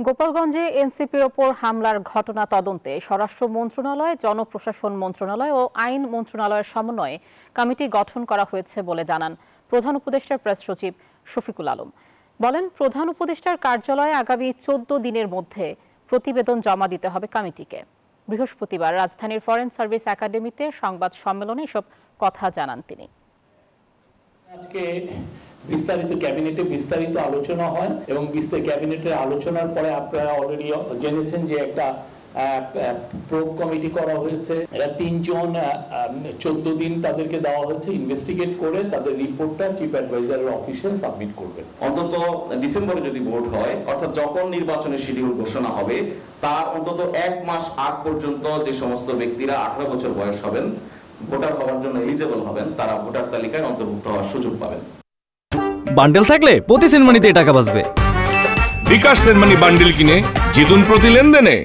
গোপালগঞ্জে এনসিপির ওপর হামলার ঘটনা তদন্তে স্বরাষ্ট্র মন্ত্রণালয়, জনপ্রশাসন মন্ত্রণালয় ও আইন মন্ত্রণালয়ের সমন্বয়ে কমিটি গঠন করা হয়েছে বলে জানান প্রধান উপদেষ্টার প্রেস সচিব শফিকুল আলম। বলেন, প্রধান উপদেষ্টার কার্যালয়ে আগামী 14 দিনের মধ্যে প্রতিবেদন জমা দিতে হবে কমিটিকে। বৃহস্পতিবার রাজধানীর ফরেন সার্ভিস একাডেমিতে সংবাদ সম্মেলনে এসব কথা জানান তিনি। আজকে বিস্তারিত ক্যাবিনেটে বিস্তারিত আলোচনা হয় এবং ক্যাবিনেটের আলোচনার পরে আপনারা অলরেডি জেনেছেন যে একটা প্রোব কমিটি করা হয়েছে। এরা 3 জন 14 দিন তাদেরকে দেওয়া হয়েছে ইনভেস্টিগেট করে তাদের রিপোর্টটা চিফ অ্যাডভাইজারের অফিসে সাবমিট করবে। অন্তত ডিসেম্বরে যদি ভোট হয়, অর্থাৎ যখন নির্বাচনের শিডিউল ঘোষণা হবে তার অন্তত 1 মাস আগ পর্যন্ত যে সমস্ত ব্যক্তিরা 18 বছর বয়স হবেন, ভোটার হওয়ার জন্য এলিজিবল হবেন, তারা ভোটার তালিকায় অন্তর্ভুক্ত হওয়ার সুযোগ পাবেন। বান্ডেল থাকলে প্রতি সেনমানিতে টাকা বাঁচবে। বিকাশ সেনমানি বান্ডেল কিনে জিতুন প্রতি লেনদেনে।